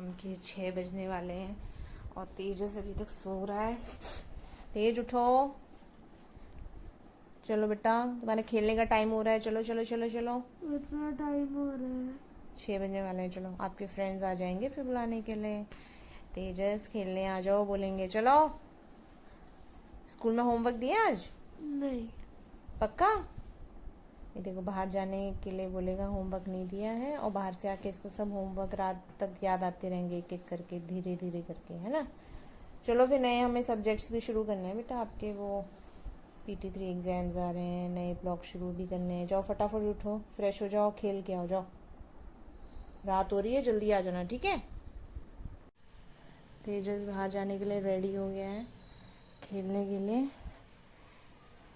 शाम के 6 बजने वाले हैं और तेजस अभी तक सो रहा है। तेज उठो, चलो बेटा, तुम्हारे खेलने का टाइम हो रहा है। चलो चलो चलो चलो, इतना टाइम हो रहा है? 6 बजने वाले हैं। चलो, आपके फ्रेंड्स आ जाएंगे फिर बुलाने के लिए। तेजस खेलने आ जाओ बोलेंगे। चलो, स्कूल में होमवर्क दिया आज? नहीं। पक्का? ये देखो, बाहर जाने के लिए बोलेगा होमवर्क नहीं दिया है, और बाहर से आके इसको सब होमवर्क रात तक याद आते रहेंगे एक एक करके, धीरे धीरे करके, है ना। चलो फिर, नए हमें सब्जेक्ट्स भी शुरू करने हैं बेटा। आपके वो PT3 एग्जाम्स आ रहे हैं, नए ब्लॉक शुरू भी करने हैं। जाओ फटाफट उठो, फ्रेश हो जाओ, खेल के आओ। जाओ, रात हो रही है, जल्दी आ जाना, ठीक है। तेजस बाहर जाने के लिए रेडी हो गया है, खेलने के लिए।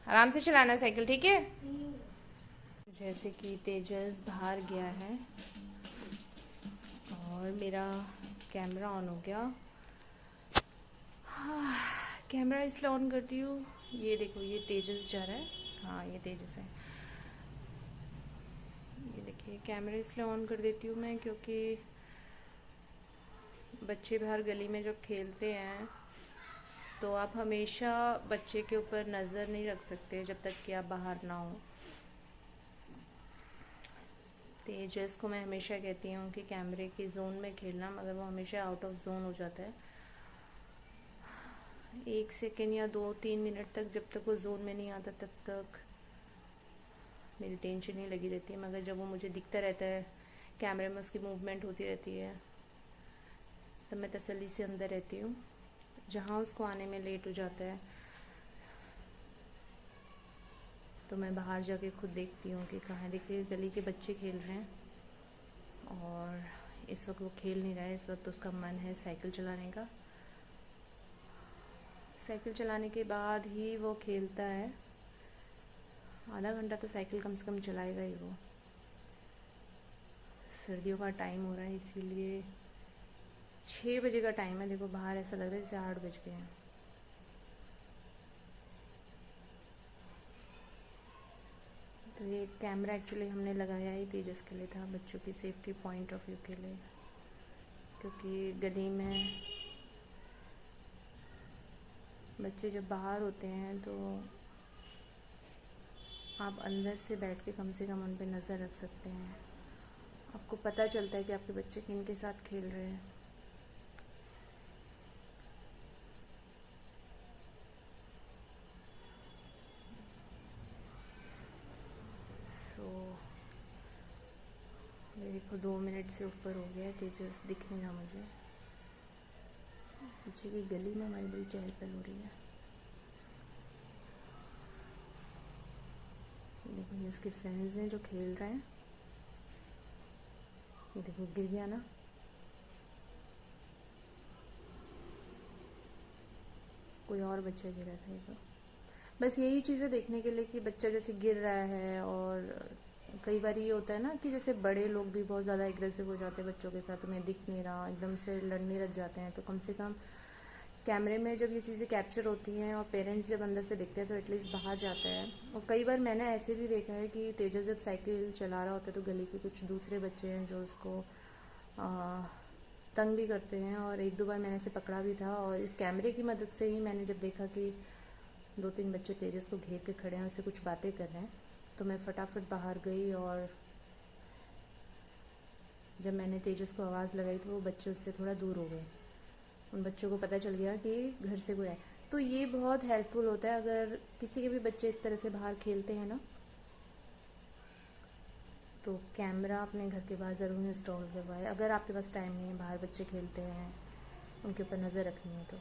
आराम से चलाना साइकिल, ठीक है। जैसे कि तेजस बाहर गया है और मेरा कैमरा ऑन हो गया। हाँ, कैमरा इसलिए ऑन करती हूँ, ये देखो, ये तेजस जा रहा है। हाँ, ये तेजस है। ये देखिए, कैमरा इसलिए ऑन कर देती हूँ मैं क्योंकि बच्चे बाहर गली में जब खेलते हैं तो आप हमेशा बच्चे के ऊपर नज़र नहीं रख सकते जब तक कि आप बाहर ना हो। तेजस को मैं हमेशा कहती हूँ कि कैमरे की जोन में खेलना, मगर वो हमेशा आउट ऑफ जोन हो जाता है। 1 सेकेंड या 2-3 मिनट तक जब तक वो जोन में नहीं आता तब तक मेरी टेंशन नहीं लगी रहती है, मगर जब वो मुझे दिखता रहता है, कैमरे में उसकी मूवमेंट होती रहती है, तब मैं तसल्ली से अंदर रहती हूँ। जहाँ उसको आने में लेट हो जाता है तो मैं बाहर जाके खुद देखती हूँ कि कहाँ है। देखिए, गली के बच्चे खेल रहे हैं और इस वक्त वो खेल नहीं रहा है। इस वक्त उसका मन है साइकिल चलाने का। साइकिल चलाने के बाद ही वो खेलता है। आधा घंटा तो साइकिल कम से कम चलाएगा ही वो। सर्दियों का टाइम हो रहा है, इसीलिए 6 बजे का टाइम है। देखो, बाहर ऐसा लग रहा है जैसे 8 बज गए हैं। तो ये कैमरा एक्चुअली हमने लगाया ही तेजस के लिए था, बच्चों की सेफ्टी पॉइंट ऑफ व्यू के लिए, क्योंकि गली में बच्चे जब बाहर होते हैं तो आप अंदर से कम उन पर नज़र रख सकते हैं। आपको पता चलता है कि आपके बच्चे किन के साथ खेल रहे हैं। सो मेरे को 2 मिनट से ऊपर हो गया है, तेजस दिख नहीं रहा मुझे। पीछे की गली में हमारी बड़ी चहल पहल हो रही है। देखो, ये उसके फ्रेंड्स हैं जो खेल रहे हैं। ये देखो, गिर गया ना। कोई और बच्चा गिरा था ये तो। बस यही चीज़ें देखने के लिए कि बच्चा जैसे गिर रहा है। और कई बार ये होता है ना कि जैसे बड़े लोग भी बहुत ज़्यादा एग्रेसिव हो जाते हैं बच्चों के साथ, उन्हें दिख नहीं रहा, एकदम से लड़ने लग जाते हैं। तो कम से कम कैमरे में जब ये चीज़ें कैप्चर होती हैं और पेरेंट्स जब अंदर से देखते हैं तो एटलीस्ट बाहर जाता है। और कई बार मैंने ऐसे भी देखा है कि तेजस जब साइकिल चला रहा होता है तो गली के कुछ दूसरे बच्चे हैं जो उसको तंग भी करते हैं। और 1-2 बार मैंने इसे पकड़ा भी था, और इस कैमरे की मदद से ही मैंने जब देखा कि 2-3 बच्चे तेजस को घेर के खड़े हैं, उससे कुछ बातें कर रहे हैं, तो मैं फटाफट बाहर गई। और जब मैंने तेजस को आवाज़ लगाई तो वो बच्चे उससे थोड़ा दूर हो गए। उन बच्चों को पता चल गया कि घर से कोई आए। तो ये बहुत हेल्पफुल होता है अगर किसी के भी बच्चे इस तरह से बाहर खेलते हैं ना, तो कैमरा अपने घर के बाहर ज़रूर इंस्टॉल करवाए। अगर आपके पास टाइम नहीं है, बाहर बच्चे खेलते हैं, उनके ऊपर नज़र रखनी है तो।